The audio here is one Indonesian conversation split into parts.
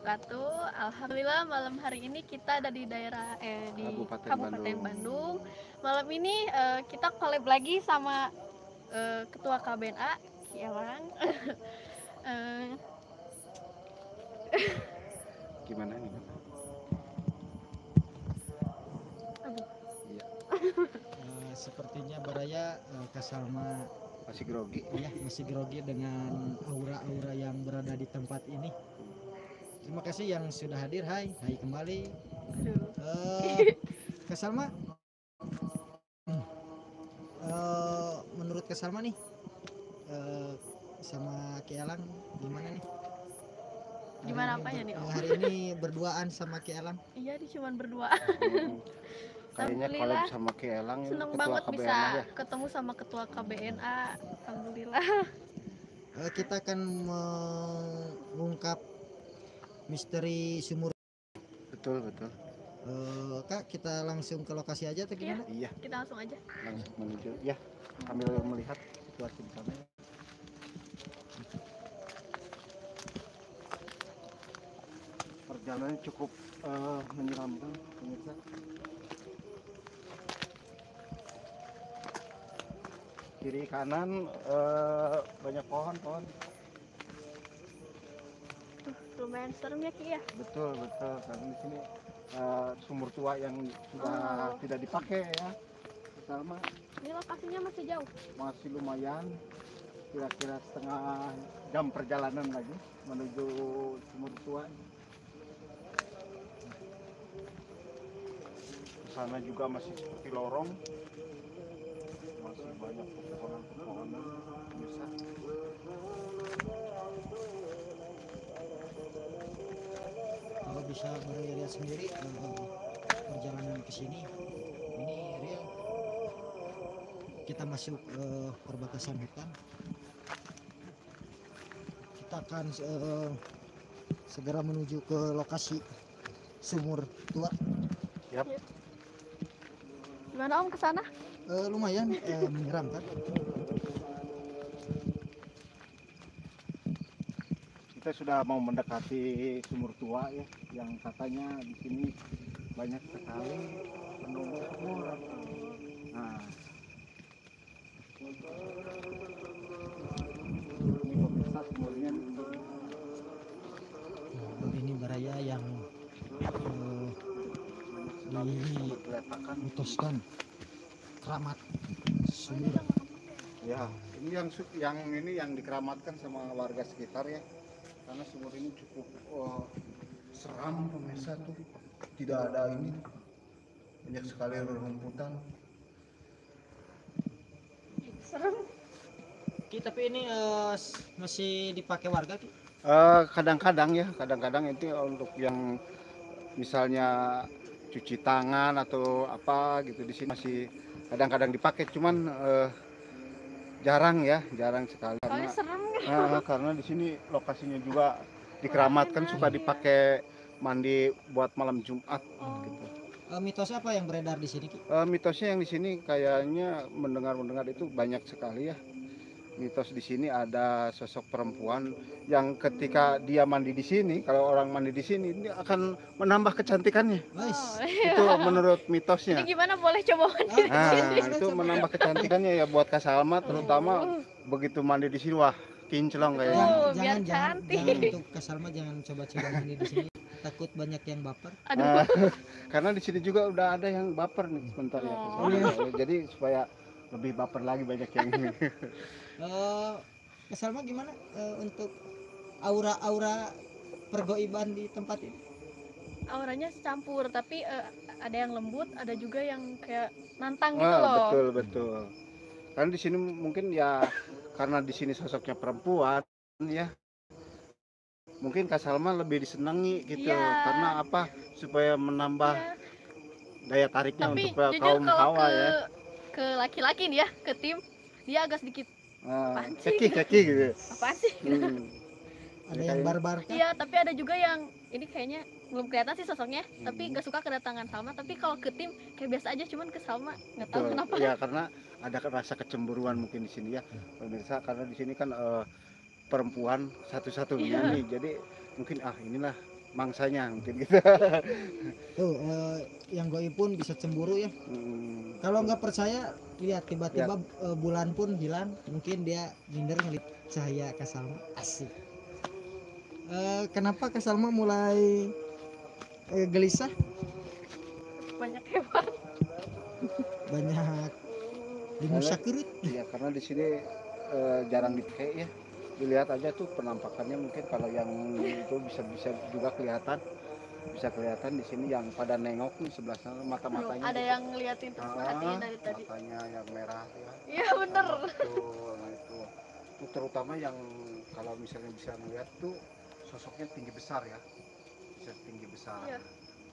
wabarakatuh. Alhamdulillah malam hari ini kita ada di daerah di Kabupaten Bandung. Malam ini kita collab lagi sama Ketua KBNA Ki Elang. Gimana nih? Iya. Sepertinya Baraya Kak Salma Masih grogi. ya masih grogi dengan aura-aura yang berada di tempat ini. Terima kasih yang sudah hadir. Hai kembali. Kak Salma, menurut Kak Salma nih sama Ki Elang gimana nih? Gimana apanya nih Om? Hari ini berduaan sama Ki Elang? Iya, cuma berdua. Kayaknya collab sama Ki Elang. Seneng banget bisa ketemu sama Ketua KBNA. Alhamdulillah. Kita akan mengungkap misteri sumur. Betul. Kak, kita langsung ke lokasi aja atau gimana? Iya. Kita langsung aja. Langsung menuju. Ya, sambil melihat situasi di sana. Perjalanannya cukup menyeramkan, pemirsa. Kiri kanan banyak pohon. Lumayan serem ya Ki ya. Betul. Karena di sini sumur tua yang sudah tidak dipakai ya. Sama. Ini lokasinya masih jauh. Masih lumayan. Kira-kira setengah jam perjalanan lagi menuju sumur tua. Di sana juga masih seperti lorong. Masih banyak pepohonan pemirsa. Kalau bisa Baraya lihat sendiri perjalanan ke sini ini real. Kita masuk perbatasan hutan. Kita akan segera menuju ke lokasi sumur tua. Yap. Gimana Om ke sana? Lumayan menyeramkan. Kita sudah mau mendekati sumur tua ya, yang katanya di sini banyak sekali penunggu sumur. Nah, ini pemirsa sumurnya. Ini Baraya yang diputuskan keramat sumur. Ya, ini yang dikeramatkan sama warga sekitar ya. Karena sumur ini cukup seram pemirsa tuh. Tidak ada ini. Banyak sekali rerumputan. Serem. Ki, tapi ini masih dipakai warga Ki? Kadang-kadang itu untuk yang misalnya cuci tangan atau apa gitu, di sini masih kadang-kadang dipakai, cuman jarang sekali karena di sini lokasinya juga dikeramatkan, suka dipakai mandi buat malam Jumat gitu. Mitos apa yang beredar di sini Ki? Mitosnya yang di sini kayaknya mendengar itu banyak sekali ya. Mitos di sini ada sosok perempuan yang ketika dia mandi di sini, kalau orang mandi di sini dia akan menambah kecantikannya. Itu menurut mitosnya. Ini gimana, boleh coba mandi di sini? Itu menambah kecantikannya ya buat Kak Salma, terutama begitu mandi di sini, wah kinclong kayaknya. Jangan untuk Kak Salma jangan coba-coba mandi di sini. Takut banyak yang baper. Karena di sini juga udah ada yang baper nih sebentar ya. Jadi supaya lebih baper lagi banyak yang ini. Kak Salma gimana untuk aura-aura pergoiban di tempat ini? Auranya campur, tapi ada yang lembut, ada juga yang kayak nantang gitu loh. Betul. Karena di sini mungkin ya karena di sini sosoknya perempuan ya. Mungkin Kak Salma lebih disenangi gitu, karena apa? Supaya menambah daya tariknya. Tapi untuk kaum hawa ya. Ke laki-laki nih ya, ke tim dia agak sedikit keki gitu. Apaan sih? Ada yang barbar kan? Iya, tapi ada juga yang ini kayaknya belum kelihatan sih sosoknya, tapi gak suka kedatangan Salma. Tapi kalau ke tim kayak biasa aja, cuman ke Salma nggak tahu kenapa. Ya karena ada rasa kecemburuan mungkin di sini ya pemirsa, karena di sini kan perempuan satu-satunya nih, jadi mungkin inilah mangsanya mungkin gitu. Tuh yang goib pun bisa cemburu ya. Kalau nggak percaya lihat tiba-tiba bulan pun hilang, mungkin dia minder ngeliat cahaya Kak Salma. Asik. Kenapa Kak Salma mulai gelisah? Banyak hewan. Banyak dimusyakirit. Ya karena di sini jarang dipakai ya. Dilihat aja tuh penampakannya, mungkin kalau yang itu bisa juga kelihatan. Bisa kelihatan di sini yang pada nengok nih sebelah sana mata-matanya. Ada yang ngeliatin terus perhatian dari tadi. Matanya yang merah ya. Iya bener. Nah, itu terutama yang kalau misalnya bisa melihat tuh sosoknya tinggi besar ya. Bisa tinggi besar. Iya.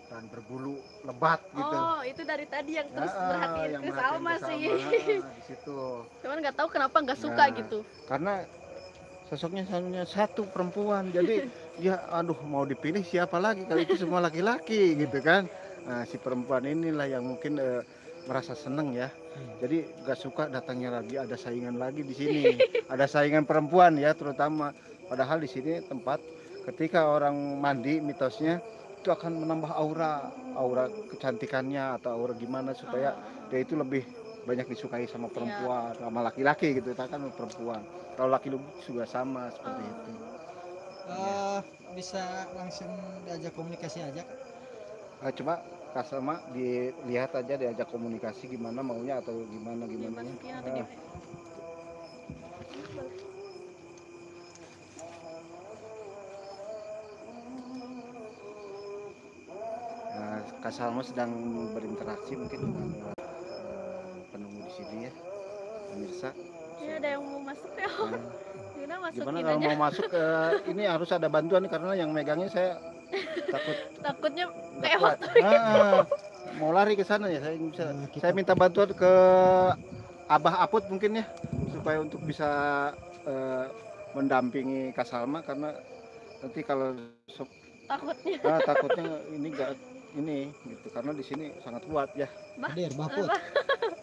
Dan berbulu lebat gitu. Oh, itu dari tadi yang terus perhatiin ke Salma sih. Di situ. Cuman nggak tahu kenapa nggak suka gitu. Karena sosoknya hanya satu perempuan, jadi ya aduh mau dipilih siapa lagi kalau itu semua laki-laki gitu kan. Nah, si perempuan inilah yang mungkin merasa seneng ya. Jadi gak suka datangnya lagi ada saingan lagi di sini. Ada saingan perempuan ya terutama. Padahal di sini tempat ketika orang mandi mitosnya itu akan menambah aura kecantikannya atau aura gimana supaya dia itu lebih banyak disukai sama perempuan, sama laki-laki gitu, kan perempuan. Kalau laki juga sama seperti itu. Bisa langsung diajak komunikasi aja Kak? Coba Kak Salma dilihat aja, diajak komunikasi gimana maunya atau gimana. Kak Salma sedang berinteraksi mungkin dengan penunggu di sini ya, pemirsa. Ini ada yang mau masuk ya. Gimana kalau mau masuk ini harus ada bantuan nih, karena yang megangnya saya takutnya kuat. Mau lari ke sana ya, saya minta bantuan ke Abah Aput mungkin ya, supaya untuk bisa mendampingi Kak Salma, karena nanti kalau takutnya ini gitu, karena di sini sangat kuat ya. Hadir Baput.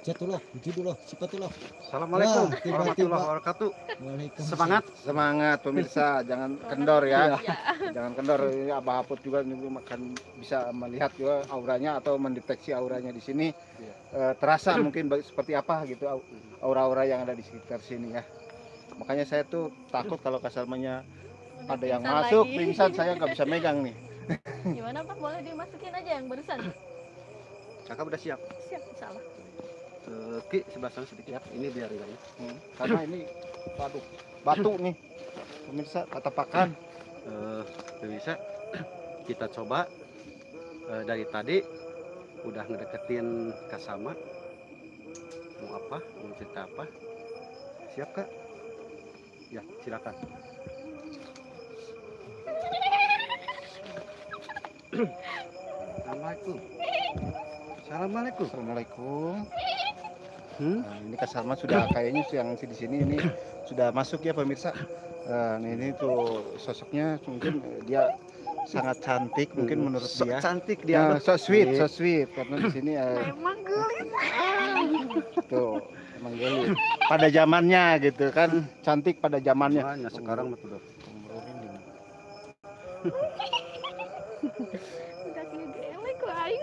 Jatuloh, judulloh, sifatullah. Assalamualaikum warahmatullahi wabarakatuh. Semangat pemirsa, jangan kendor ya. Jangan kendor. Ini Abah Aput juga akan bisa melihat juga auranya atau mendeteksi auranya di sini. Terasa mungkin seperti apa gitu aura-aura yang ada di sekitar sini ya. Makanya saya tuh takut kalau Kak Salmanya ada yang masuk pingsan, saya nggak bisa megang nih. Gimana Pak, boleh dimasukin aja yang barusan? Kakak udah siap? Siap, insyaallah. Ki sebelah sana sedikit ya, ini biar enggak ya. Karena ini batu nih pemirsa, katapakan bisa kita coba. Dari tadi udah ngedeketin Kak Salma, mau cerita apa? Siap Kak? Ya silakan. Assalamualaikum. Nah, ini Kak Salma sudah kayaknya yang di sini ini sudah masuk ya pemirsa. Nah, ini tuh sosoknya mungkin dia sangat cantik mungkin menurut dia. Cantik dia. So sweet karena di sini emang gelit. Tuh, emang gelit. Pada zamannya gitu kan, cantik pada zamannya. Sekarang betul. Udah gelek kok aing.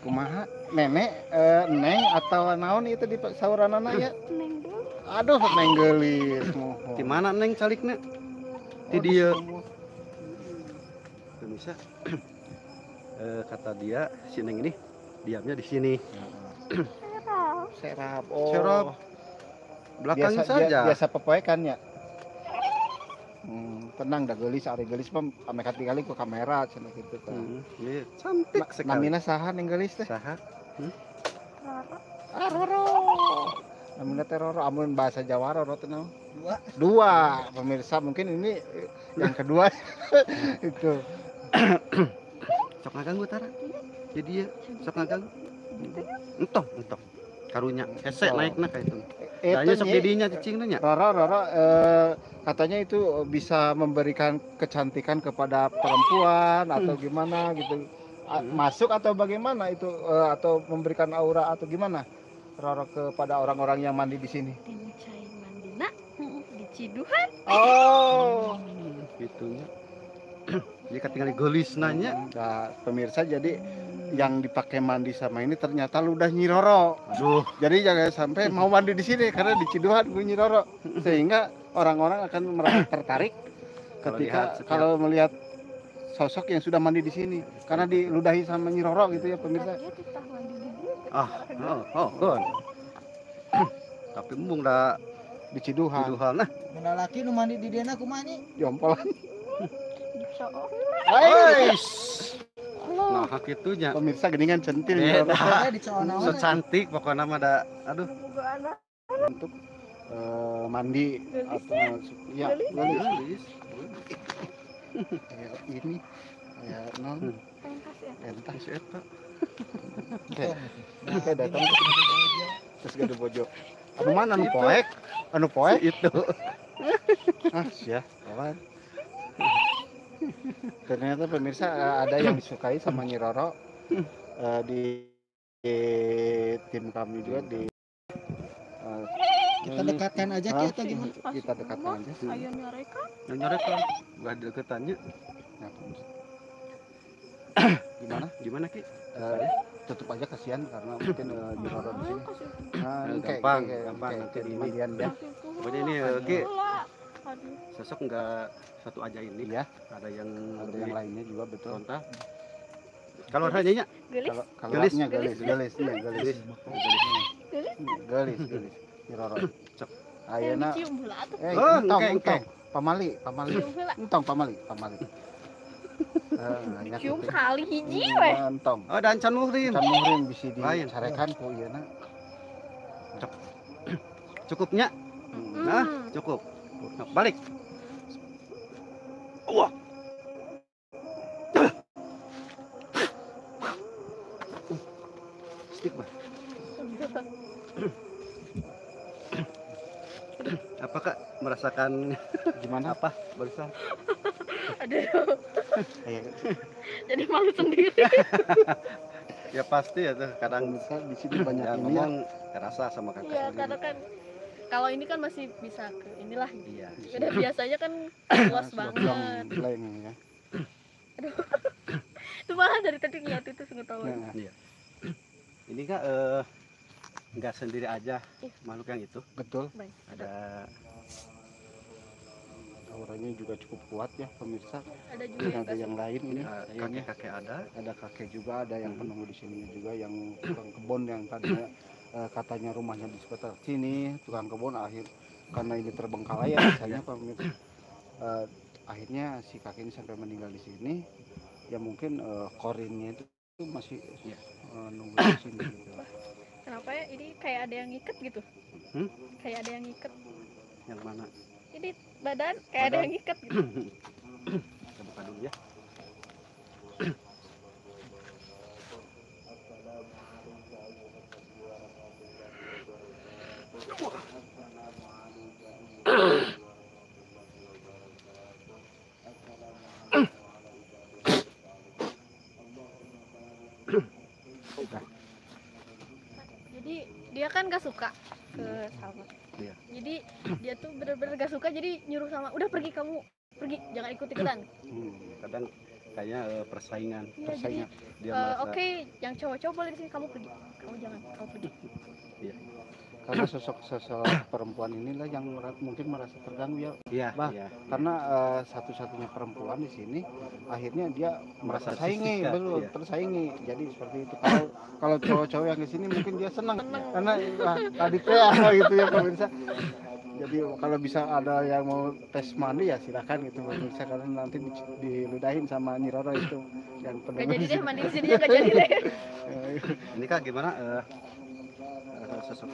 Kumaha nenek neng atau naon itu di sauranana ya? Aduh neng gelis. Di mana neng calikna? Di dia. Bisa. Kata dia si neng ini diamnya di sini. Serap. Belakang saja. Biasa pepoekan ya. Tenang dah gelis, ari gelis mah ame kali ku kamera cenah gitu kan. Iya, cantik sekali. Namina saha ning gelis teh? Saha? Roro. Namina teh Roro, amun bahasa Jawa Roro teh naon? Dua. Pemirsa mungkin ini yang kedua itu. Sok ngaganggu tara. Jadi ya, sok ngaganggu. Entong. Karunya hese naikna ka itu. Tanya sok didinya cicing nya. Roro katanya itu bisa memberikan kecantikan kepada perempuan atau gimana gitu. Masuk atau bagaimana itu atau memberikan aura atau gimana? Roro kepada orang-orang yang mandi di sini? Tincai mandina di Ciduhan. Oh, Gitunya. Jika tinggal digelis nanya. nah, pemirsa, jadi yang dipakai mandi sama ini ternyata ludah Nyi Roro. Aduh, Jadi jangan sampai mau mandi di sini karena di Ciduhan gue Nyi Roro. Sehingga orang-orang akan merasa tertarik ketika kalau melihat sosok yang sudah mandi di sini karena diludahi sama Nyi Roro gitu ya pemirsa. Dia titah mandi di dia. Gon. Tapi embung dah Di Ciduhan. Ciduhan nah. Mun laki nu mandi di dieu kumaha Nyi? Jompolan. Dicoong. Guys. Allah. Nah, gitunya. Pemirsa geningan centil Nyi Roro. Pokoknya dicoon So cantik pokoknya mah da aduh. Boga anak. Untuk mandi Gelis atau ya gelis. Gelis. Kayak ini kayak non Pentas ya. entah Si eta. kayak datang terus gede bojo. Anu mana anu poek? Anu poek Itu. ah sia kawan. Ternyata pemirsa ada yang disukai sama Nyi Roro di tim kami juga di Kita dekatkan aja Ki atau gimana? kita dekatkan aja sih. Ayo nyorekan. Nyorekan. Enggak deketannya. Nah, gimana? Gimana Ki? Tutup aja kasihan karena mungkin Nyi Roro di sini. Nah, Gampang nanti ini. bagian ya. Pokoknya ini Ki sosok enggak satu aja ini. Iya, Ada yang ada yang lainnya juga betul. kontak. Kalau hanya Gelis. Kalau Gelis. gelisnya gelis, gelis, iya, gelis. Gelis, gelis. Nyi Roro. Cek. Ayeuna Cium heula atuh. Oh, entong, engke. entong. Pamali. Cium heula. Entong pamali. Cium kali hiji we. Entong. Oh, dan Can Muhrim. Can Muhrim bisa Lain. dicarekan ku ieu na. Cukupnya. Nah, cukup. Nah, balik. Wah. Stick, Bah. Apakah merasakan Gimana? apa barusan? Aduh, Ayo, jadi malu sendiri. Ya pasti ya tuh kadang pemirsa di sini banyak yang ini ya. ngomong kerasa sama kakak Iya, sendiri. karena kan kalau ini kan masih bisa ke inilah. Iya. Beda biasanya kan luas banget. Blank ya. Itu malah dari tadi ngeliat itu pengetahuan. Nah, Ini kak nggak sendiri aja Iya. makhluk yang itu. betul. Baik. Ada Auranya juga cukup kuat ya pemirsa. Ada juga yang Ada yang lain ini. Kayaknya kakek-kakek ada. ada kakek juga, ada yang penunggu di sini juga, yang tukang kebun yang tadinya katanya rumahnya di sekitar sini, tukang kebun karena ini terbengkalai ya misalnya pemirsa. Akhirnya si kakek ini sampai meninggal di sini. Ya mungkin korinnya itu masih nunggu di sini gitu. Kenapa ya? Ini kayak ada yang ngiket gitu. Kayak ada yang ngiket. Yang mana? Ini badan kayak ada yang ngiket gitu. Kita buka dulu ya. Jadi dia kan gak suka ke Salma. Iya. Jadi dia tuh bener-bener gak suka, jadi nyuruh Salma, udah pergi kamu, pergi, jangan ikut-ikutan. Kadang kayaknya persaingan. Iya, jadi Persaingan. Dia merasa oke, yang cowok-cowok boleh di sini, kamu pergi, kamu jangan, kamu pergi. Karena sosok perempuan inilah yang mungkin merasa terganggu ya. Iya, Bah, iya. Karena satu-satunya perempuan di sini, akhirnya dia merasa Merasa tersaingi, tersisihkan, betul, iya. tersaingi. Jadi seperti itu. Kalau cowok-cowok yang di sini mungkin dia senang, Senang. karena tadi gitu ya pemirsa. Jadi kalau bisa ada yang mau tes mandi ya silakan gitu pemirsa, karena nanti diludahin sama Nyi Roro itu yang Gak penunggu jadi di deh, sini. mandi di sini gak jadi deh. Ini kak gimana? Sosok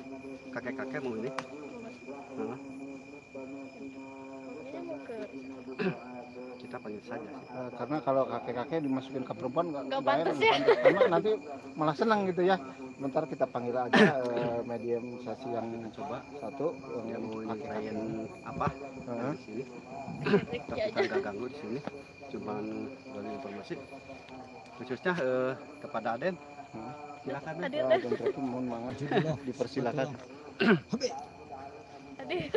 kakek-kakek mau ini? Kayaknya mau ke Kita panggil saja sih. Karena kalau kakek-kakek dimasukin ke perempuan Nggak pantas enak, ya. nggak pantas. Karena nanti malah senang gitu ya. Bentar kita panggil aja medium-sasi yang Coba satu yang mau kakek-kakek. nyeritain apa Heeh. di sini? Ricky Tapi aja. kan nggak ganggu di sini. Cuman dari informasi khususnya kepada Aden. Silakan. Hadir deh. Kontraku mohon banget dipersilakan. Hobi. Hadir.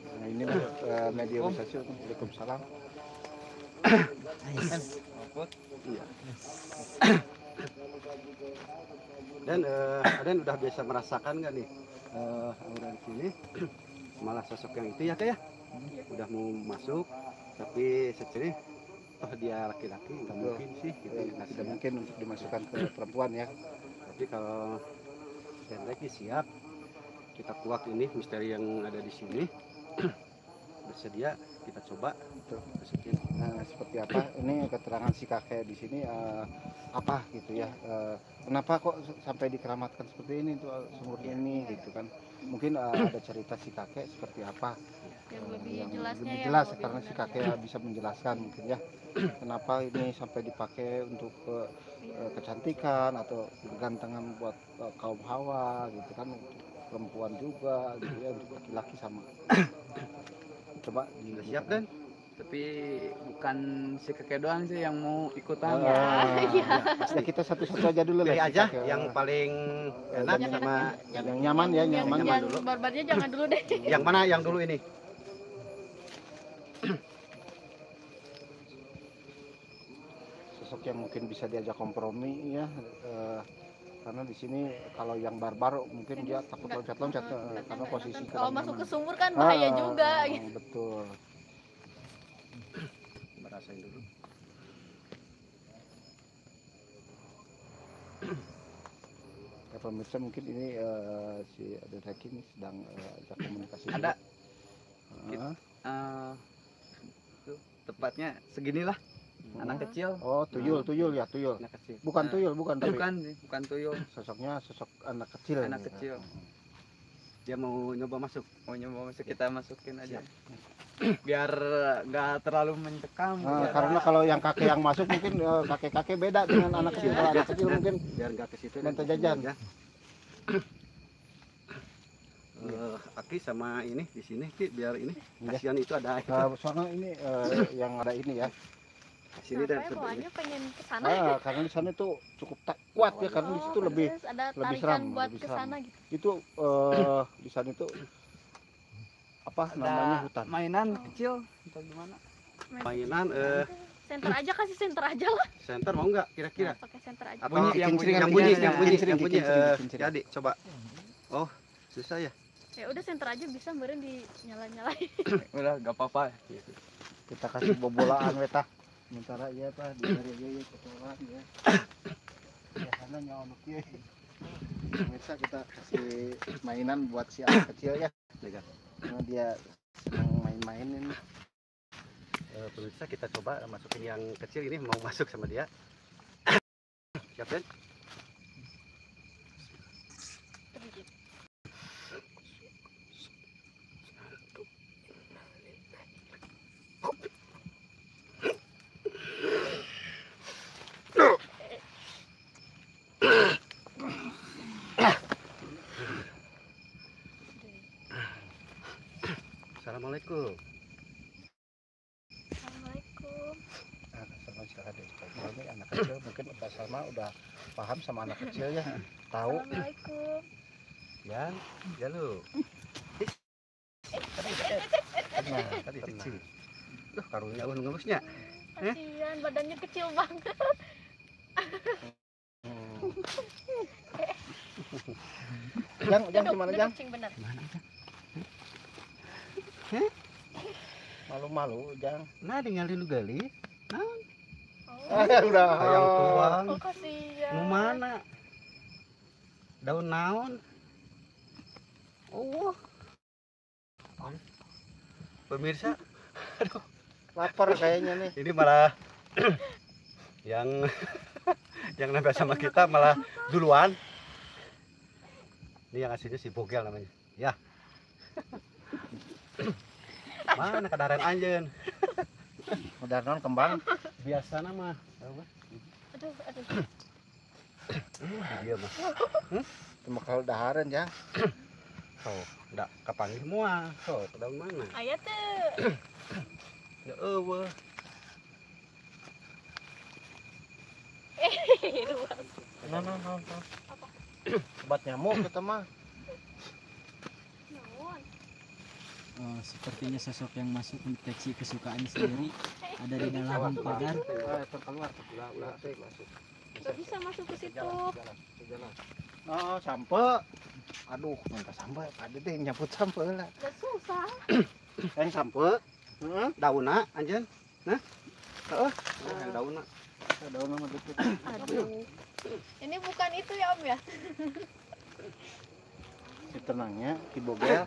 Nah, inilah media sosial. Waalaikumsalam. Nice. Iya. Dan Aden udah biasa merasakan nggak nih aura di sini? Malah sosok yang itu ya Kak ya? Udah mau masuk, tapi secerih toh dia laki-laki nggak mungkin sih gitu. Tidak mungkin untuk dimasukkan ke perempuan ya. Tapi kalau dan lagi siap, kita kuak ini misteri yang ada di sini. Bersedia kita coba Betul. masukin. Nah, seperti apa ini keterangan si kakek di sini apa gitu ya, kenapa kok sampai dikeramatkan seperti ini tuh sumur ini gitu kan, mungkin ada cerita si kakek seperti apa Yang lebih yang jelasnya lebih ya, jelas lebih karena si jelasnya. kakek bisa menjelaskan mungkin ya kenapa ini sampai dipakai untuk kecantikan atau kegantengan buat kaum hawa gitu kan, untuk perempuan juga gitu ya, untuk laki-laki sama. Coba Udah siap Dan? Tapi bukan si kakek doang sih yang mau ikutan. Ya kita satu-satu aja dulu Pilih lah, aja kita ke- yang paling enak Yang sama enak, yang nyaman ya, nyaman yang dulu. barbarnya jangan dulu deh. yang mana yang dulu ini. sosok yang mungkin bisa diajak kompromi ya, karena di sini kalau yang barbar mungkin dia takut loncat-loncat karena posisi Kalau kurang masuk ke nyaman. sumur kan bahaya juga. Betul. Rasain dulu. Ya, pemirsa mungkin ini si Aden Reki ini sedang ajak komunikasi. Ada. juga. Tuh, tepatnya seginilah. Anak kecil. Oh, tuyul ya, tuyul. Anak kecil. Bukan Nah, tuyul, bukan tapi Bukan sih, bukan tuyul. sosoknya sosok anak kecil. Anak kecil. Dia mau nyoba masuk. Mau nyoba masuk, kita masukin aja. Biar nggak terlalu mencekam. biar- Karena kalau yang kakek yang masuk mungkin kakek-kakek beda dengan anak kecil. Kalau anak kecil mungkin Biar nggak ke situ. minta jajan. Ya. Aki sama ini di sini Ki, biar ini Ya. kasihan itu ada Soalnya ini yang ada ini ya. di sini dan Saya bawanya pengen ke sana. Karena di sana itu cukup kuat ya, karena di situ lebih Terus ada lebih tarikan seram, buat lebih ke seram. sana gitu. itu di sana itu apa namanya, Ada hutan. mainan kecil atau gimana? mainan Center aja, kasih center aja lah. center mau nggak kira-kira? Pakai center aja. Apa Bunyi, yang kincring, yang bunyi kincring, yang bunyi kincring. jadi coba. Oh, susah ya. Ya udah center aja bisa meureun dinyala-nyalain. Udah, gak apa-apa. Kita kasih bobolaan weta sementara ya Pak di hari ya kotoran ya. Ya sana nyonok ya. Pemirsa, kita kasih mainan buat si anak kecil ya. Karena dia senang main-main ini. Pemirsa kita coba masukin yang kecil ini, mau masuk sama dia. Siap Dan? Assalamualaikum. Assalamualaikum. Sama silakan dicoba. Ini anak kecil mungkin Mbak Salma udah paham sama anak kecil ya. Tahu. Assalamualaikum. Ya lu. Nah, Tadi kecil. Duh, karunya ngurusnya. Kasihan badannya kecil banget. Jang gimana Jang? Kucing bener. Malu-malu Jang. Nah, tinggalin lu gali. Oh, Udah. Hayang tuang. oh kasihan. Mau mana? Daun naon? Oh. Pemirsa, Lapar kayaknya nih. ini malah yang yang nempel sama kita malah duluan. Ini yang aslinya si Bogel namanya. Ya. Mana kadaren anjeun? Udah non kembang. Biasa nama. Aduh. Iya mah. Cuma kalau daharan Jang. Oh, enggak kapanggih semua. Oh, daun mana? Aya teh. Ya eueuh. Nah. Obat nyamuk kita mah. Oh, sepertinya sosok yang masuk mendeteksi kesukaannya sendiri ada di dalam pagar. Keluar. Masuk. Gak bisa masuk ke situ. Oh, sampe. Aduh, minta sampe. Tadi teh nyabut sampe lah. Gak susah. Yang sampe. Heeh. Dauna anjeun. Nah. Heeh. Dauna. Daun mah dikit. Aduh. Ini bukan itu ya Om ya? Si tenangnya, si bogel.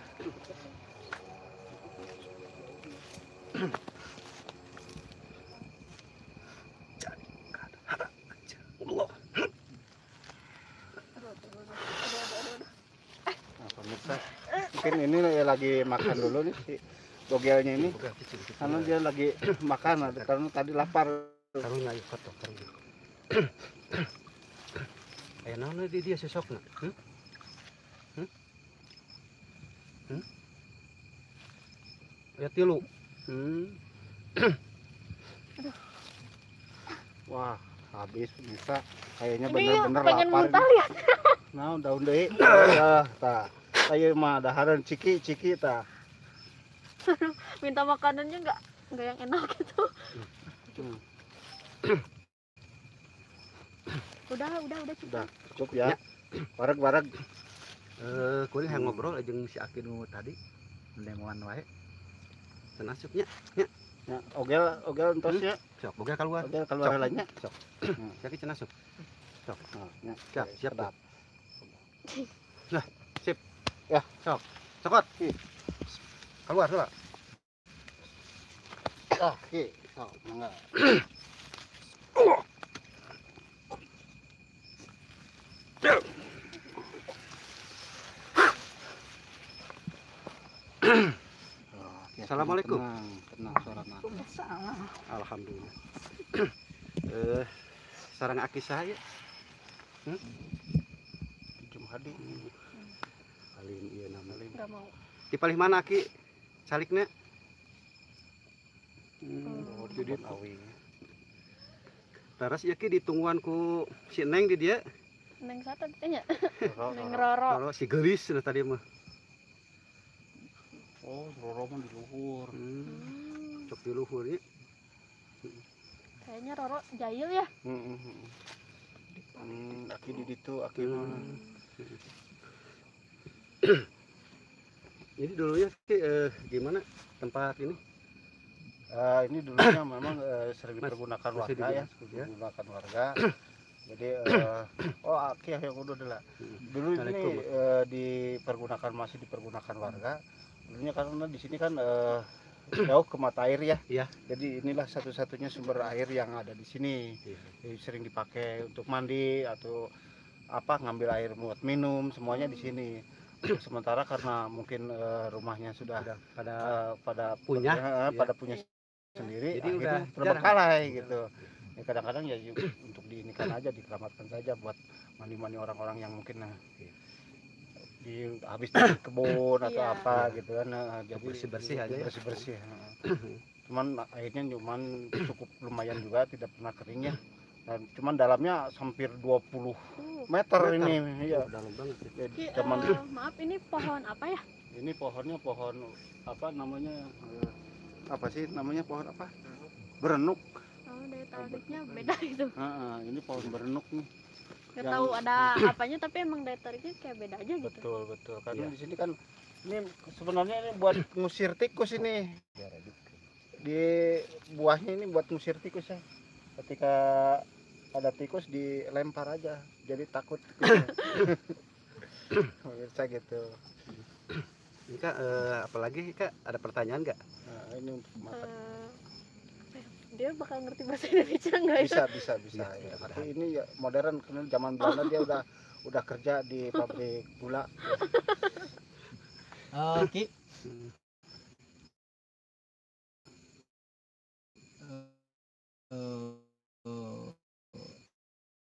Nah, pemirsa, mungkin ini lagi makan dulu nih si bogelnya ini, karena dia lagi makan, karena tadi lapar. Karunya ieu foto karunya. Aya naon di dia sosokna? Ya tilu. Wah, habis bisa. Kayaknya Ini bener-bener pengen lapar. muntah Nih. lihat. Nah, daun deui. Ya, tah. Ayo mah dahareun ciki tah. Minta makanannya nggak yang enak gitu. Udah cukup. Udah cukup ya. Wareg. Kuring hayang ngobrol jeung si Aki nu tadi. Mendemoan wae. Tenasupnya. Ya, ogel entosnya. Sok boga keluar. Ogel keluar lainnya. Sok. Jadi cenasup. Sok. Nah, ya. Siap. Sedap. Nah, sip. Ya, sok. Sokot. Keluar heula. Ah, ki. Oh, mangga. Assalamualaikum. Tenang suarana. Alhamdulillah. Sarang Aki saya. Jumhadi. Paling ieu namanya. Nggak mau. Di palih mana Aki? Salikna? Oh, di awi. Laras ieu Ki ditungguan ku si Neng di dia. Neng sata tanya. Neng Roro. Kalau si Gelis cenah tadi mah. Oh, Roro mah di luhur. Cok di luhur ya. Kayaknya Roro jahil ya. Aki di ditu, aki mah. Jadi dulunya Ki gimana tempat ini? Ini dulunya memang sering dipergunakan masih warga ya, digunakan, ya. digunakan warga. Jadi Aki yang udah lah. Dulu ini Assalamualaikum. masih dipergunakan warga. Dulunya karena di sini kan jauh ke mata air ya. Iya. Jadi inilah satu-satunya sumber air yang ada di sini. Jadi sering dipakai untuk mandi atau ngambil air buat minum, semuanya di sini. Sementara karena mungkin rumahnya sudah pada punya sendiri, jadi akhirnya udah terbengkalai gitu. Ya, kadang-kadang ya untuk diinikan aja, dikeramatkan saja buat mandi-mandi orang-orang yang mungkin habis di kebun atau apa gitu kan. Jadi bersih-bersih aja ya. Bersih-bersih. Cuman airnya cukup lumayan juga, tidak pernah kering ya. Dan cuman dalamnya hampir 20 meter ini ya. Dalam banget. Jadi, Ki, maaf ini pohon apa ya? ini pohonnya pohon apa namanya? Apa sih namanya pohon apa? Berenuk. Oh, daya tariknya beda itu. Ini pohon berenuk nih. Gak tahu ada apanya tapi emang daya tariknya kayak beda aja gitu. Betul. Karena di sini kan ini sebenarnya ini buat ngusir tikus ini. Di buahnya ini buat ngusir tikus ya. Ketika ada tikus dilempar aja, jadi takut tikusnya. Pemirsa gitu. Ini Kak, apalagi Kak, ada pertanyaan nggak? Nah, ini untuk makan. Dia bakal ngerti bahasa Indonesia nggak ya? Bisa ya. Tapi ini ya modern karena zaman Belanda dia udah kerja di pabrik gula. Ki.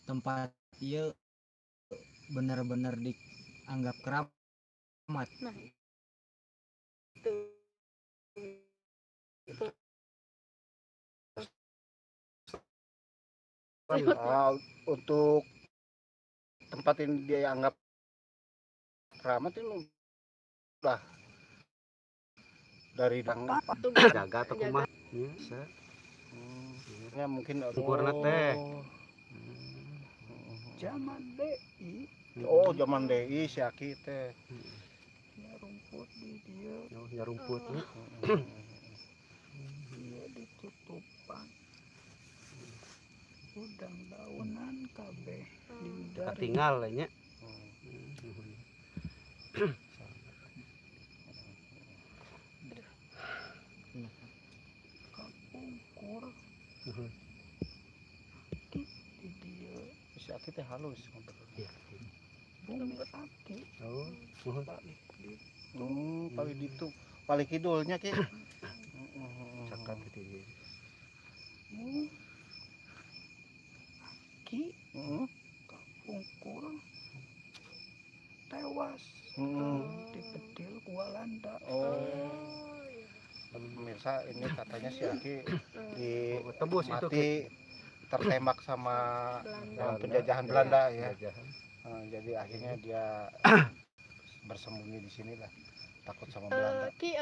Tempat ieu benar-benar dianggap keramat. Nah, itu Untuk tempat ini dia anggap keramat itu udah dari jaga atau kumaha ya sa ya mungkin ukurna teh Zaman DI zaman DI si Aki teh ya rumput di dia ya rumput nih dia ditutupan udang daunan kabeh dari tinggal lah nya kapungkur di dia si Aki teh halus bumi aki oh balik di paling itu paling kidulnya Ki cakap gitu ya aki kapungkur tewas di bedil Walanda. Pemirsa ini katanya si Aki tebus itu mati tertembak sama Belanda. penjajahan Belanda ya. penjajahan. Jadi akhirnya dia bersembunyi di sini lah, takut sama Belanda. Ki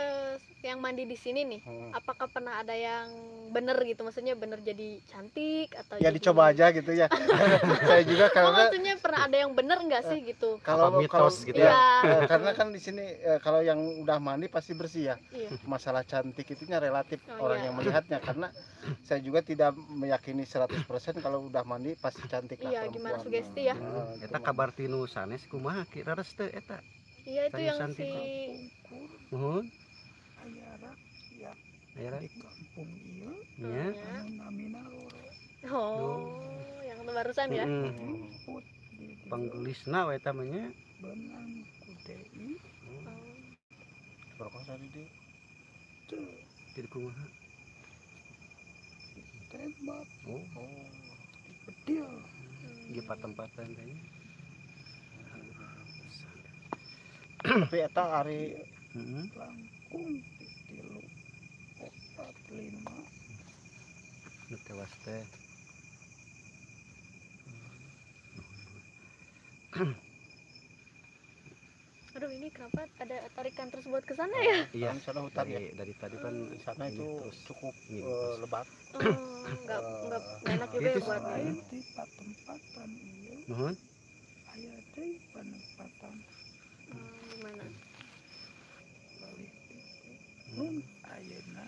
yang mandi di sini nih, Hmm. apakah pernah ada yang bener gitu, maksudnya bener jadi cantik atau Ya jadi... dicoba aja gitu ya. Saya juga Oh, karena maksudnya pernah ada yang bener nggak sih gitu? kalau Apa mitos gitu ya? Iya. karena kan di sini kalau yang udah mandi pasti bersih ya. Iya. Masalah cantik itunya relatif Oh, orang iya. yang melihatnya, karena saya juga tidak meyakini 100% kalau udah mandi pasti cantik lah Iya, perempuan. gimana sugesti ya? Eta kabar tinu sanes kumaha ki rares teu eta Iya, itu Tanya yang cantik. si nuhun Aya rakyat aya di kampung ieu nya Ya. anu namina Roro yang barusan ya. rumput di dia panggelisna we eta mah nya benang ku DI Berapa tadi dia? teu jadi kumaha tembak oh di bedil di tempatan teh Tapi eta hari heeh langkung di tilu 45 nu tewas teh Aduh, ini kenapa ada tarikan terus buat ke sana ya? iya kan sana hutan ya. dari tadi kan Di sana ini itu terus cukup ini lebat. Nggak enak juga ya Itu buat lain ini. di patempatan ieu nuhun aya deui panempatan Gimana? balik nun ayeuna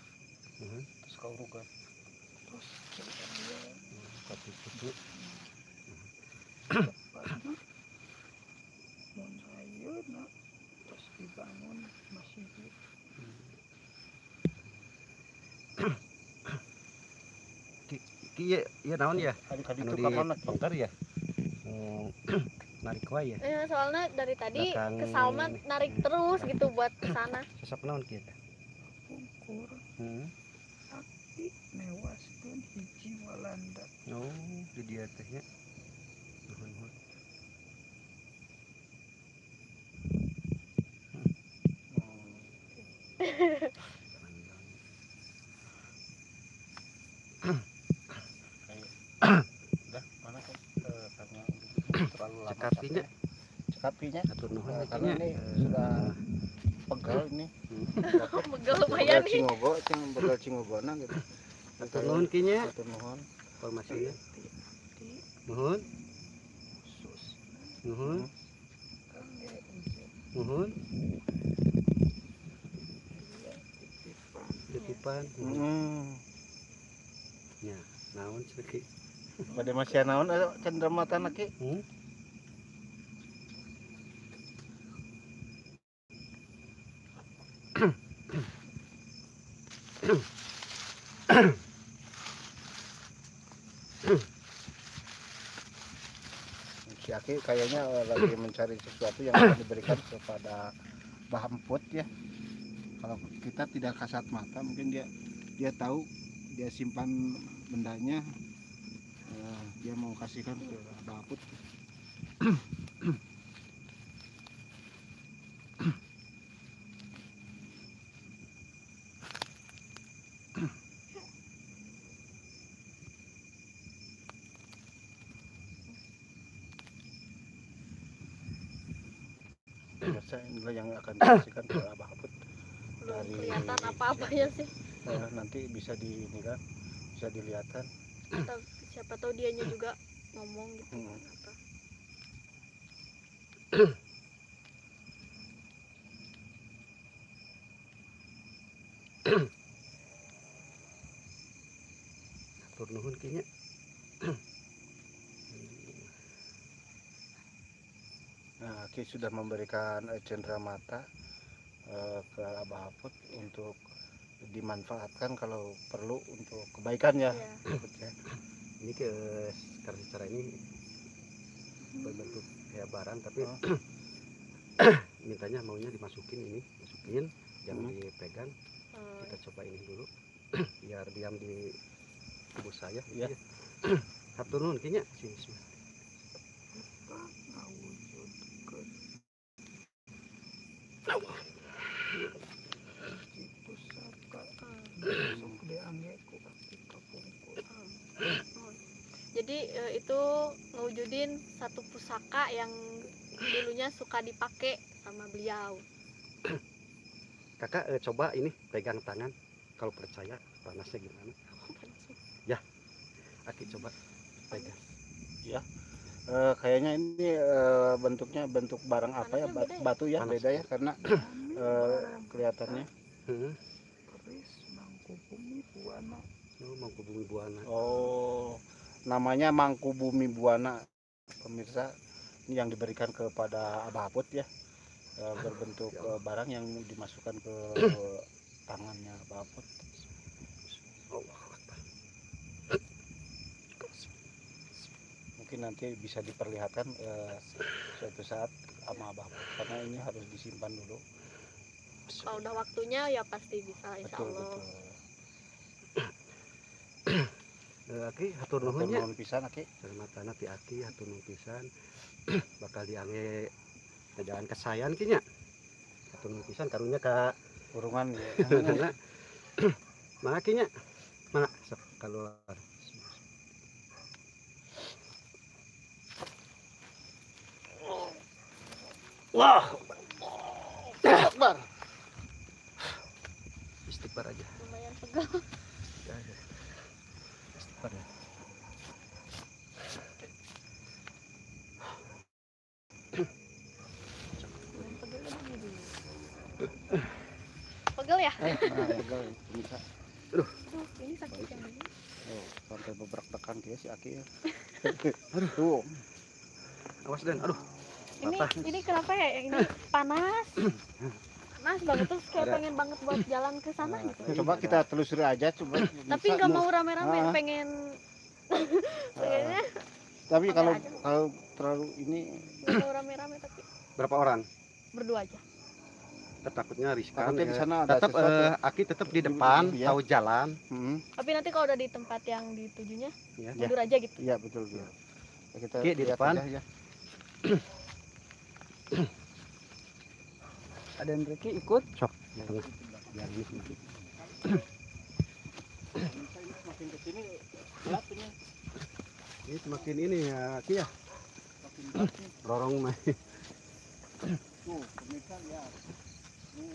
nuhun Terus kau ruga. terus aya kopi susu tepatna mun ayeuna terus dibangun masjid ki ieu naon ya Adik-adik anu itu di kemana? bongkar ya narik wae ya Soalnya dari tadi Belakang ke Salma ini. narik terus gitu buat ke sana. sosok naon kieu teh pungkur aki newaskeun hiji Walanda oh di dia teh nya nuhun nuhun Udah, mana kan? Karena terlalu lama. cekapinya Cekapinya. atur nuhun Karena ini sudah pegel ini. Begel lumayan nih. Cingogo, begal Cingogona gitu. atur nuhun ki nya Atur nuhun. informasinya nuhun nuhun kangge ujian nuhun titipan nya naon ceki Pada masih naon cenderamata Ki? Si Aki kayaknya lagi mencari sesuatu yang akan diberikan kepada Mbah Emput ya. Kalau kita tidak kasat mata, mungkin dia tahu, dia simpan bendanya, dia mau kasihkan ke Mbah Emput. pemirsa, inilah yang akan disaksikan ke Abah Aput. Belum Dari kelihatan apa-apanya sih. Nanti bisa kan, bisa dilihatkan. Atau siapa tahu dianya juga ngomong gitu Hmm. kan apa. Tur nuhun kinya. Nah, Ki sudah memberikan cenderamata ke Abah Aput untuk dimanfaatkan kalau perlu untuk kebaikan ya. Iya. Aput ya. Ini karena secara ini berbentuk kayak barang tapi mintanya maunya dimasukin jangan dipegang. Kita coba ini dulu biar diam di tubuh saya Ya. Hatur nuhun kinya sini semua. Jadi itu ngewujudin satu pusaka yang dulunya suka dipakai sama beliau. Kakak coba ini pegang tangan, kalau percaya panasnya gimana? Ya, Aki coba pegang. Ya. Kayaknya ini bentuknya bentuk barang apa ya? Panasnya beda ya? Batu ya, Panas. beda ya karena kelihatannya. Keris Mangkubumi Buana. Oh, Mangkubumi Buana. Oh, namanya Mangkubumi Buana, pemirsa. Ini yang diberikan kepada Abah Aput ya, berbentuk barang yang dimasukkan ke tangannya Abah Aput. Allah Akbar. Mungkin nanti bisa diperlihatkan suatu saat sama Abah Aput, karena ini harus disimpan dulu. Kalau udah waktunya ya pasti bisa, insya Betul, Allah. betul. Aki hatur Hatur nuhun nya. nuhun pisan Aki. Salamatana ti Aki hatur nuhun pisan. Bakal diangge jalan kesayan kinya. Hatur nuhun pisan karunya ka Kurungan ya. Karena mangga kinya. Mangga sok keluar. Wah. Akbar. Istighfar aja. Lumayan pegal. Istighfar ya. Pegel ya? Pegel bisa. Aduh, ini sakit yang ini. Oh, sampai beberapa tekan dia si Aki ya. Aduh, tuh. Awas Den, aduh. Ini kenapa ya? Ini panas. Panas banget terus kayak Ada. pengen banget buat jalan ke sana gitu. Coba kita telusuri aja coba. Tapi bisa. nggak mau rame-rame, Ah. pengen pengennya Tapi Ada kalau aja. kalau terlalu ini nggak mau rame-rame tapi Berapa orang? berdua aja. Takutnya riskan. takutnya di sana ada Tetap sesuatu. Aki tetap di depan, Iya. tahu jalan. Tapi nanti kalau udah di tempat yang ditujunya Ya. mundur aja gitu. Iya betul betul. Kita Ki, di lihat depan. aja, ya. Ada yang Ricky ikut? Sok. Di tengah. Biar ini sedikit. Makin kesini gelap ini. Ini semakin ini ya Ki ya. Makin gelap nih. Lorong mah. Tuh, pemirsa lihat. Ini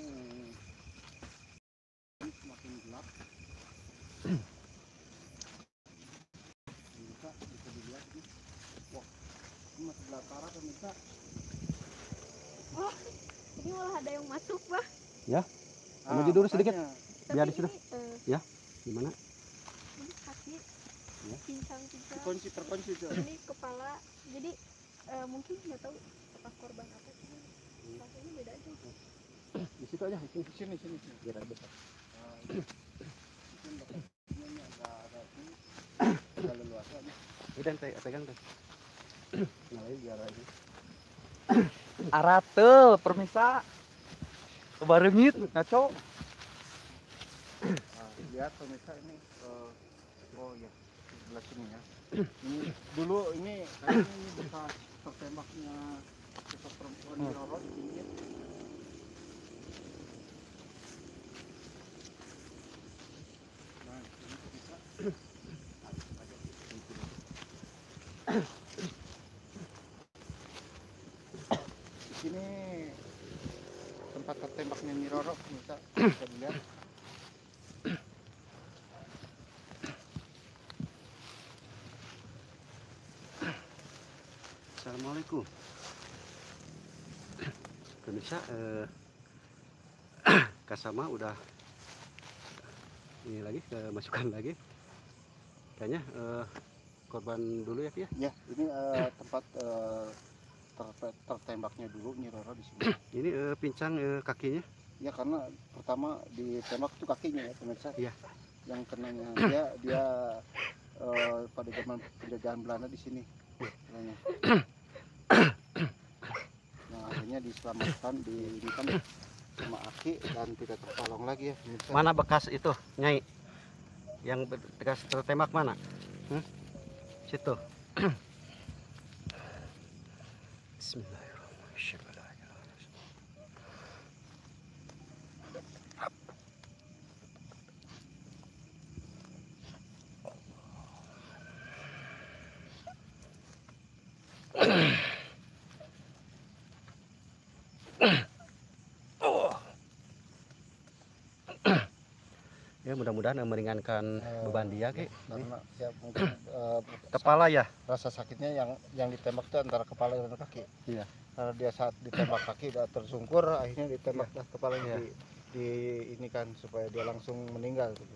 semakin gelap. Pemirsa bisa dilihat nih. Wah, ini masih belakara pemirsa. Oh, ini malah ada yang masuk, Bah. Maju dulu sedikit. makanya. Biar Tapi di situ. ini, Gimana? ini kaki Ya. pincang-pincang. Terkunci tuh. Ini kepala. Jadi mungkin nggak tahu apa korban apa sih. Rasanya beda aja. Di situ aja, di sini. Sini. Biar ada besar. Dan pegang teh. Nyalain biar ini. Arate permisa. Kebarengit ngaco. Lihat pemirsa ini oh ya sebelah sini ya. Ini dulu ini kayaknya ini bekas tertembaknya sosok perempuan di Roro di pinggir. Nah, ini bisa. Di sini tempat tertembaknya Nyi Roro, bisa dilihat. Assalamualaikum. Pemirsa, Kasama udah ini lagi masukkan lagi. Kayaknya korban dulu ya, Ki ya. Ya, ini tempat tertembaknya dulu Nyi Roro di sini. Ini pincang kakinya. Ya karena pertama ditembak itu kakinya ya pemirsa. Iya. Yang kenanya dia pada zaman penjajahan Belanda di sini. Kenanya. Nah, akhirnya diselamatkan di kan sama Aki dan tidak tertolong lagi ya pemirsa. Mana bekas itu, Nyai? Yang bekas tertembak mana? Situ. Bismillahirrahmanirrahim. Ya mudah-mudahan meringankan beban dia, Ki. Karena ya mungkin Kepala ya. rasa sakitnya yang ditembak itu antara kepala dan kaki. Iya. Karena dia saat ditembak kaki udah tersungkur, akhirnya ditembak dah kepalanya Iya. di ini kan supaya dia langsung meninggal gitu.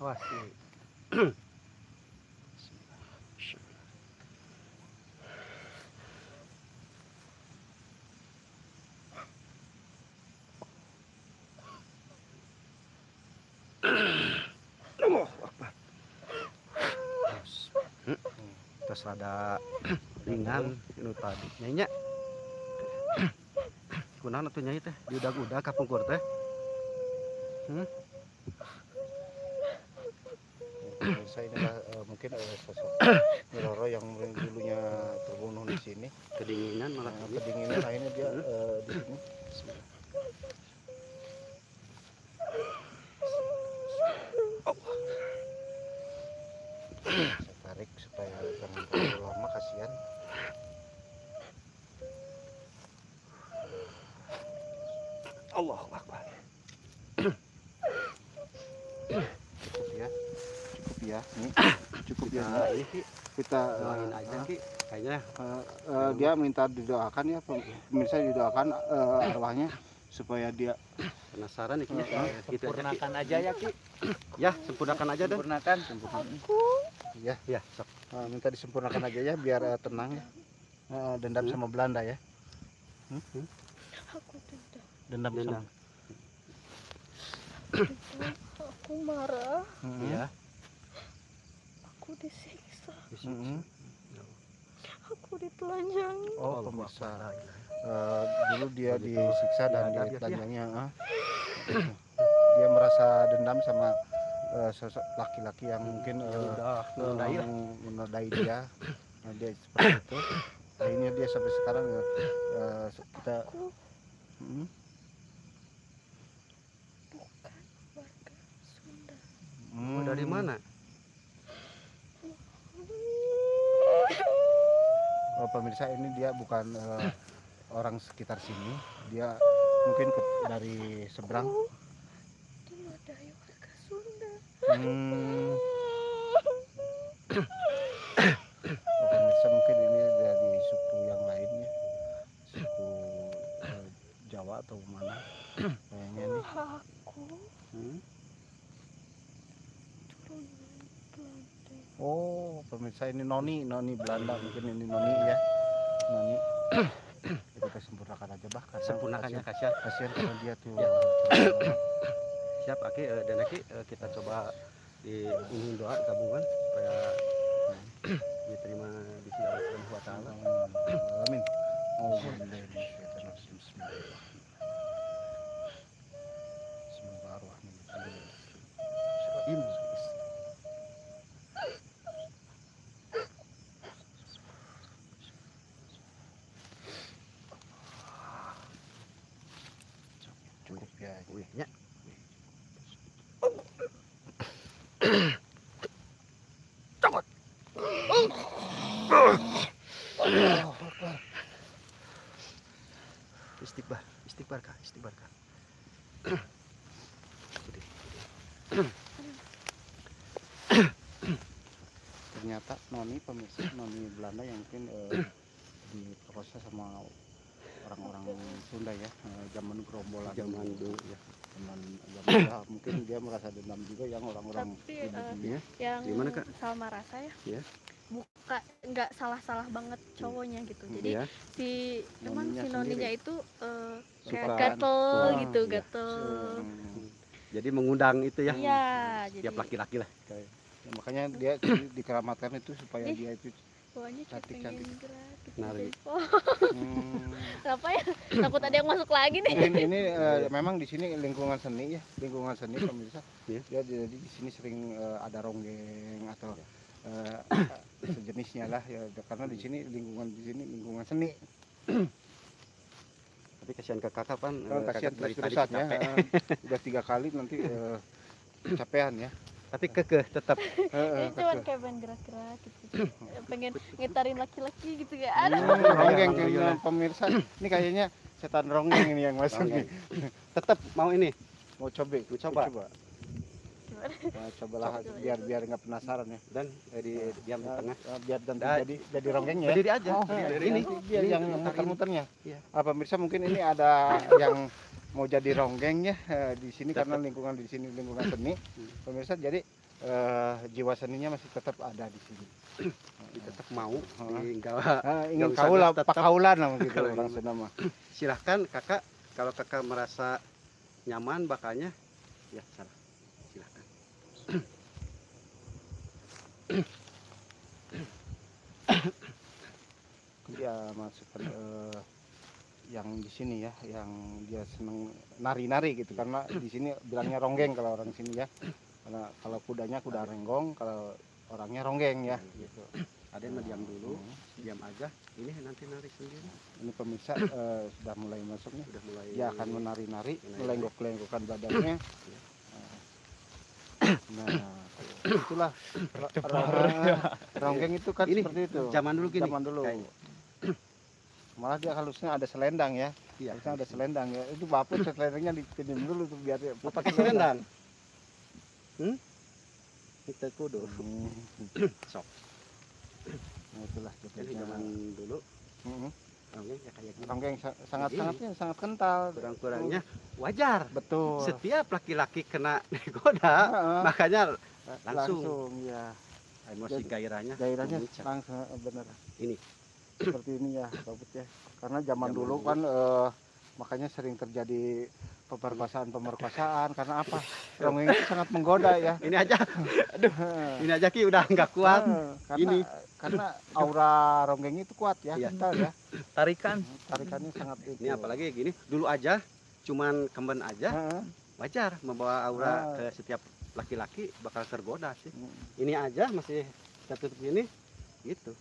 Awas. Terus rada ringan itu tadi nyainya. Kunaon atuh nyai teh? Diudag-udag kapungkur teh. Saya inilah mungkin sosok Nyi Roro yang dulunya terbunuh di sini. Kedinginan malah Kedinginan akhirnya dia di sini. Saya tarik supaya jangan terlalu lama, kasihan. Allahu Akbar. Cukup ya, nih cukup ya. Nah, ini Ki, Kita doain aja Ki. Kayaknya dia minta didoakan ya pemirsa, didoakan arwahnya supaya dia penasaran nih Ki. Gitu aja, Ki. Sempurnakan aja ya Ki. Ya, sempurnakan aja dan. Sempurnakan. ya sok. minta disempurnakan aja ya biar tenang ya. Dendam sama Belanda ya. Aku tidak. Dendam Dendam. Aku marah. Ya. Aku disiksa. Mm-hmm. Aku ditelanjangi. Oh, pemirsa. Dulu dia disiksa dan Ya, ditelanjangi. Dia merasa dendam sama sosok laki-laki yang mungkin menodai dia. Nah, dia seperti itu. Akhirnya dia sampai sekarang kita Bukan warga Sunda. Oh, dari mana? Pemirsa, ini dia bukan orang sekitar sini, dia mungkin dari seberang. Dinodai warga Sunda. Pemirsa, mungkin ini dari suku yang lainnya, suku Jawa atau mana kayaknya nih. Aku turunan Belanda. Oh, pemirsa, ini noni Belanda, mungkin ini noni ya, noni. Kita sempurnakan aja bahkan. Sempurnakannya kasihan. Kasihan karena dia tuh. Ya. Siap Aki dan Aki, kita coba ini doa gabungan supaya diterima di sisi Allah Subhanahu wa taala. Amin. Cukup ya. Ya. Istighfar, istighfar Kak, istighfar Kak. Ternyata Noni pemirsa, Noni Belanda yang mungkin diperkosa sama orang-orang Sunda ya, zaman gerombolan Zaman dulu ya. zaman ya, mungkin dia merasa dendam juga yang orang-orang Tapi Ya. yang Gimana, Kak? Salma rasa ya, Ya. buka nggak salah-salah banget cowoknya gitu. Jadi Ya. si emang Noninya si noninya sendiri. itu Suka. kayak gatel Oh, gitu, iya. gatel. Jadi mengundang itu ya. Iya, jadi Tiap laki-laki lah. Ya, makanya dia dikeramatkan itu supaya Ih. dia itu bawahnya kayak Cantik, pengen cantik. gerak gitu. Nari. Oh, hmm, kenapa ya? Takut ada yang masuk lagi nih. mungkin ini memang di sini lingkungan seni ya, lingkungan seni pemirsa. Iya. Ya, jadi di sini sering ada ronggeng atau sejenisnya lah ya, karena di sini lingkungan seni. Tapi kasihan ke kakak pan. Kalau kasihan Kakak dari tadi terus-terusan ya, capek. udah 3 kali nanti capean ya. Tapi kekeh tetap. Ini cuman kayak pengen gerak-gerak gitu. Pengen ngitarin laki-laki gitu ya. Aduh. Ronggeng Iya, iya. kayaknya pemirsa. Ini kayaknya setan ronggeng ini yang masuk nih. Tetap mau ini. Mau coba, Coba. Gimana? Nah, cobalah Coba. biar nggak penasaran ya. Dan diam di tengah. Biar nanti Dah. jadi ronggengnya ya. Berdiri aja. Oh, Berdiri ini ini. biar Ini yang muter ini. muter-muternya. Iya. Pemirsa mungkin ini ada yang mau jadi ronggengnya di sini karena lingkungan di sini lingkungan seni. Pemirsa jadi jiwa seninya masih tetap ada di sini. Tetap mau. Enggak. Ingin Nggak usah kaulah tetap. pakaulan lah gitu Kalau orang ini. Sunda mah. Silahkan kakak. Kalau kakak merasa nyaman bakalnya, ya salah. Silahkan. Dia masukkan yang di sini ya, yang dia seneng nari-nari gitu karena di sini bilangnya ronggeng kalau orang sini ya. Karena kalau kudanya kuda renggong, kalau orangnya ronggeng ya gitu. Ada yang diam dulu, diam aja. Ini nanti nari sendiri. Ini pemirsa sudah mulai masuknya. Udah mulai. Dia akan menari-nari, Menari. melenggok-lenggokkan badannya. Nah, itulah ronggeng itu kan Ini seperti itu. zaman dulu gini. Zaman dulu. kayaknya. Malah dia harusnya ada selendang ya. Iya. Harusnya ada selendang ya. Itu bapak selendangnya dipinjam dulu tuh biar dia Mau pakai selendang? Kita kudu. Sok. Nah, itulah Jadi jepitnya. zaman dulu, Mhm. ronggeng ya kayak gini. Ronggeng sangat-sangatnya sangat kental. Kurang-kurangnya wajar. Betul. Setiap laki-laki kena digoda, Heeh. makanya langsung langsung. ya. emosi gairahnya. Gairahnya memuncak. langsung bener. Ini. Seperti ini ya, Bapak ya. Karena zaman Zaman dulu dulu. kan makanya sering terjadi pemerkosaan karena apa? Ronggeng itu sangat menggoda ya. Ini aja, ini aja Ki udah nggak kuat. Karena, Ini. karena aura ronggeng itu kuat ya, Iya. kental ya. Tarikan. Tarikannya sangat itu. Ini apalagi gini, dulu aja cuman kemben aja, Heeh. wajar membawa aura ke setiap laki-laki bakal tergoda sih. Ini aja masih tertutup gini, gitu.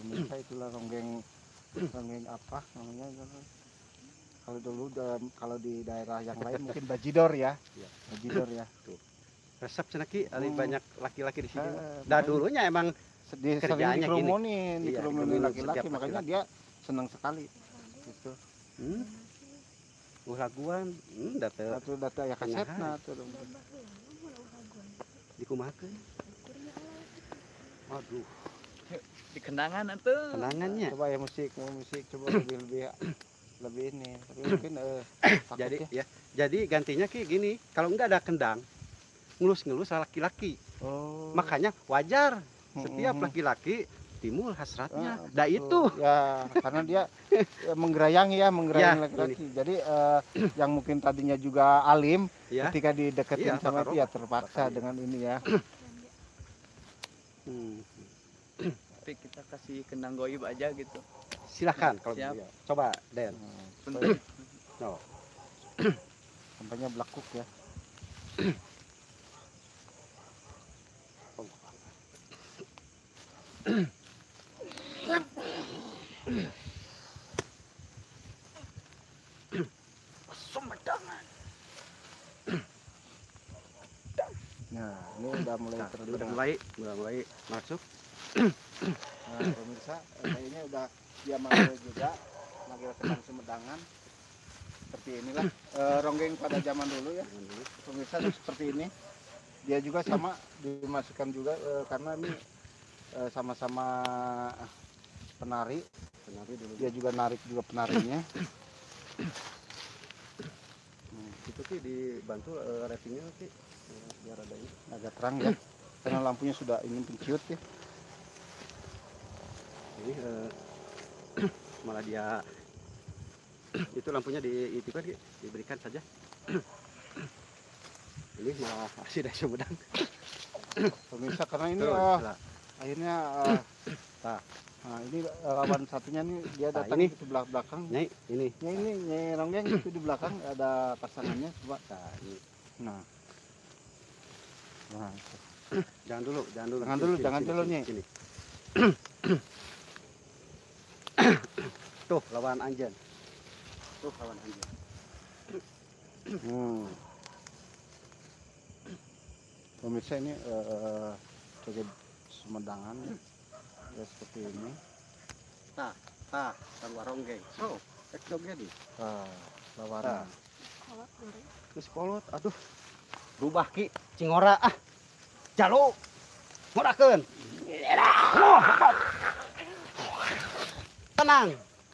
Pemirsa itulah ronggeng apa namanya? Kalau dulu kalau di daerah yang lain mungkin bajidor ya. Iya. Bajidor ya. Resep cenaki ada banyak laki-laki di sini. Heeh, Dah makanya dulunya emang sering kerjaannya gini. dikerumunin, Iya, dikerumunin dikerumunin laki-laki, setiap makanya laki-laki. dia senang sekali. Gitu. Uraguan, data Satu data ya kasetna tuh. dikumakeun. Aduh, Di kenangan atuh. kenangannya. Coba ya musik coba lebih ini. Tapi mungkin takut Jadi ya. ya, jadi gantinya Ki gini, kalau enggak ada kendang, ngelus-ngelus laki-laki. Oh. Makanya wajar setiap Mm-mm. laki-laki timbul hasratnya. Ah, Dah betul. itu. Ya, karena dia menggerayangi Ya, laki-laki. Jadi yang mungkin tadinya juga alim, Ya. ketika dideketin Iya, sama bakal itu ya terpaksa bakal dengan ini ya. Tapi kita kasih kenang goib aja gitu. Silakan kalau Siap. gitu. Coba Den. Untuk No. Sampainya belakuk ya. Nah, ini udah mulai Nah, terdengar. udah mulai masuk. Nah, pemirsa, kayaknya udah dia mau juga. gerakan Sumedang seperti inilah ronggeng pada zaman dulu ya pemirsa, seperti ini. Dia juga sama dimasukkan juga karena ini sama-sama penari dulu. Dia juga narik juga penarinya. Itu Ki dibantu ratingnya Ki biar ada ini Agak terang ya karena lampunya sudah ini penciut ya. Ini malah dia itu lampunya diberikan saja. Ini malah asli dari Sumedang. Pemirsa karena ini Terus, lah. akhirnya nah ini lawan satunya nih dia Nah, datang ini. ke sebelah belakang. Nyai, ini. Ya ini Nyai Ronggeng itu di belakang ada pasangannya coba. Nah, ini. Nah. Nah, itu. Jangan dulu. Jangan dulu, Nyai. Sini. Tuh lawan Anjen. Pemirsa ini joget Sumedangan ya seperti ini. Keluar ronggeng. So, joget di. Lawaran. Kolot goreng. Terus kolot, aduh. Rubah Ki, cingora ah. Jalo. Ngorakeun.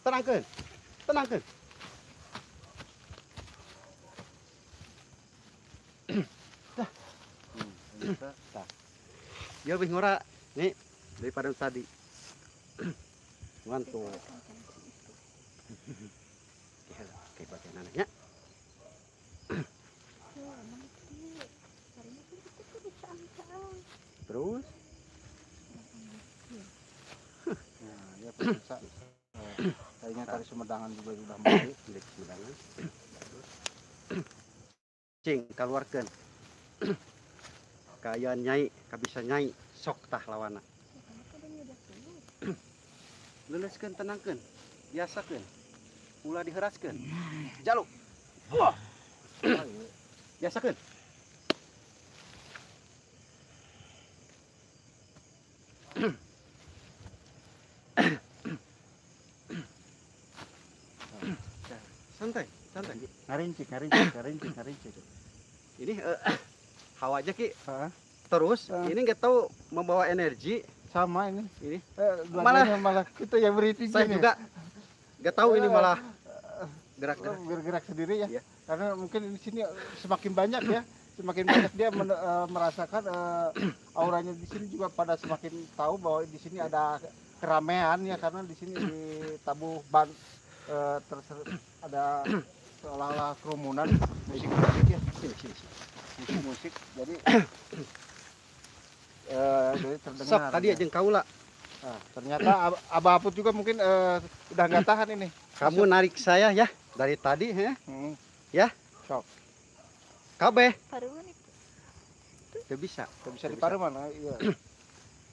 Tenangkeun. Pemirsa, Dia lebih ngora nih daripada tadi. Mantu. Kayak bagian anaknya. Terus nah, ya pemirsa kayaknya tari Sumedangan juga sudah mulai. milik Sumedangan. Cing keluarkan. Kaya nyai, kabisa nyai, sok tah lawana. Leleskeun tenangkeun, biasakeun. Ulah diheraskeun. Jaluk. Wah. Biasakeun. Santai. Ngarincik. Ini hawa aja Ki. Hah? Terus ini nggak tahu membawa energi. Sama ini. Ini Malah kita yang berhenti saya gini. juga nggak tahu ini malah gerak-gerak. Bergerak sendiri ya. Iya. Karena mungkin di sini semakin banyak ya. Semakin banyak dia merasakan auranya di sini juga pada semakin tahu bahwa di sini ada keramaian ya karena di sini di Tabuh Ban ada seolah-olah kerumunan musik ya. Musik. Jadi terdengar. Sok tadi aja kaula. Nah, ternyata Abah Aput juga mungkin udah nggak tahan ini. Kamu narik saya ya dari tadi ya. Ya. Sok. Kabeh. Paruan itu. Gak bisa. Gak bisa diparu mana? Iya.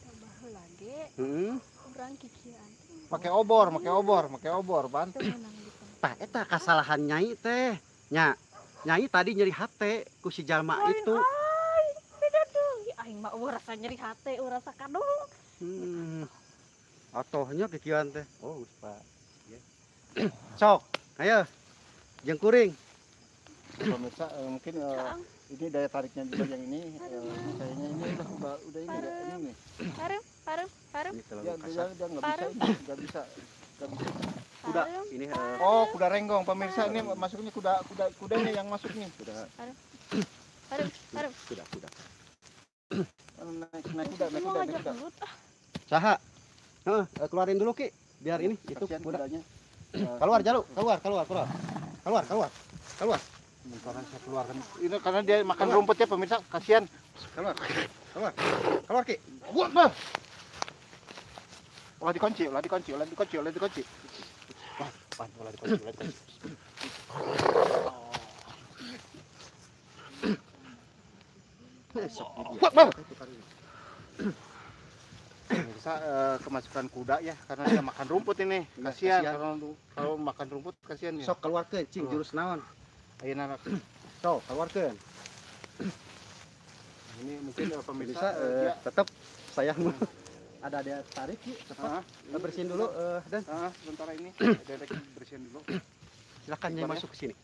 Tambah lagi. Kurang kikian. Pakai obor, Ban. Itu menang gitu. Tah eta kasalahan nyai teh. Nyai tadi nyeri hate ku si jalma itu. Ay, beda tuh. Aing mah rasa nyeri hate, rasa kadung. Atohnya kikian teh. Oh, geus Pak. Sok, ayo. Jeung kuring. Pemirsa mungkin ini daya tariknya juga yang ini kayaknya ini udah ini ya ini. Paruh. Ini terlalu Ya kasar. dia nggak bisa. Kuda ini Oh, kuda renggong pemirsa ini masuknya kudanya yang masuk nih. Paruh. Kuda. Naik kuda. Saha? Keluarin dulu Ki, biar ini itu Kasihan kuda. kudanya. Keluar Jalu, keluar. Sekarang saya keluarkan. Ini karena dia makan rumput ya pemirsa, kasihan. Keluar Ki. Buat bah. Olah dikunci. Wah, olah dikunci. Buat bah. Pemirsa kemasukan kuda ya karena dia makan rumput ini. Kasihan kalau makan rumput kasihan ya. Sok keluarkeun cing jurus naon. Ayeuna Sok keluarkeun. ini mungkin pemirsa Bisa tetap saya ada dia tarik yuk Ah, cepat bersihin dulu dan sementara ini Dedek bersihin dulu. silakan Nyai masuk ke sini.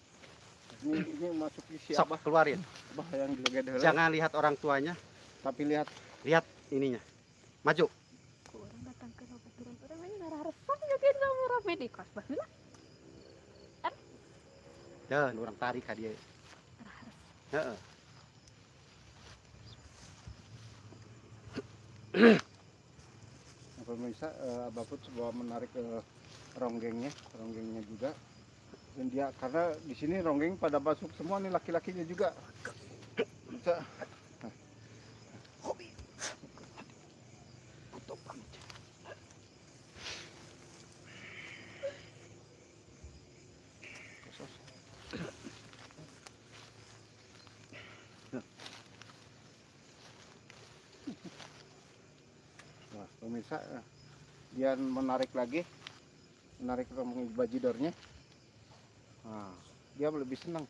Ini masuk isi Sok keluarin. Abah yang joget heula. Jangan lihat orang tuanya, Tapi lihat lihat ininya. Maju. Orang datang ke babaturan orang ini ngarah resep joget sama rapi di kos baheula. Dan orang tarik ka dia. Heeh. pemirsa, Abah Put coba menarik ronggengnya juga. Dan dia karena di sini ronggeng pada masuk semua nih, laki-lakinya juga. Bisa. Nah, pemirsa, dia menarik rombongan bajidornya. Nah, dia lebih senang.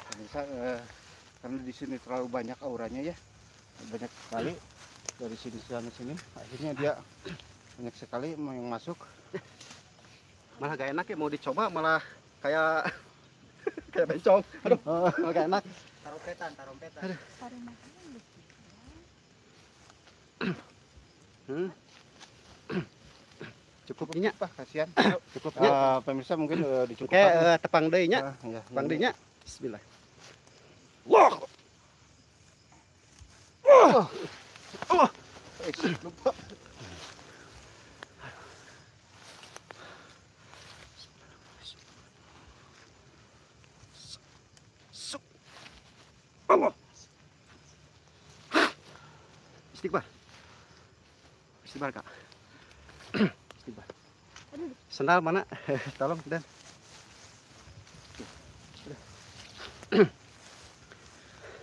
Pemirsa, karena di sini terlalu banyak auranya ya, banyak sekali dari sini sana sini, akhirnya dia banyak sekali yang masuk. Malah gak enak ya, mau dicoba malah kayak kayak bencong. Aduh, malah gak enak. Tarompetan. Cukup nya, Pak, kasihan. cukup nya. Pemirsa mungkin dicukupkan. Kayak tepang deui nya. Ya, Tepang deui nya. Bismillah. Lupa. Istighfar. Istighfar, Kak. Istighfar. Sendal mana? Tolong, Dan.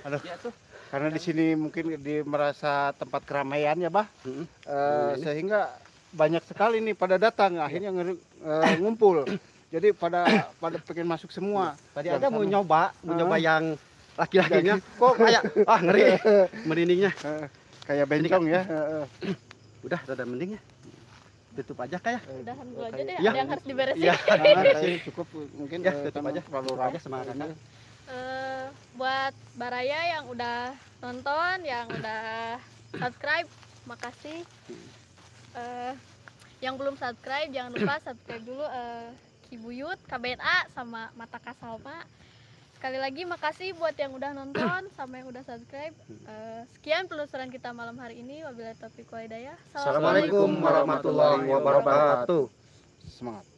Aduh. Ya tuh. Karena di sini mungkin merasa tempat keramaian ya, Bah. Heeh. Sehingga banyak sekali nih pada datang, akhirnya ngumpul. Jadi pada pengen masuk semua. Tadi Yang ada mau sana. nyoba yang laki-lakinya. Kok kayak ngeri merindingnya. Kayak bencong ya. Udah rada mending ya. Tutup aja kayak. Udahan dulu aja deh, Iya. ada yang harus diberesin. Iya. Kayaknya cukup mungkin Ya, tutup karena aja. terlalu Tutup ramai aja sama kakak. Buat Baraya yang udah nonton, yang udah subscribe, makasih. Yang belum subscribe jangan lupa subscribe dulu, Kibuyut, KBNA sama Mata Kasalma. Sekali lagi makasih buat yang udah nonton sama yang udah subscribe. Sekian penelusuran kita malam hari ini. Wabillahi taufiq wal hidayah. Assalamualaikum warahmatullahi wabarakatuh. Semangat.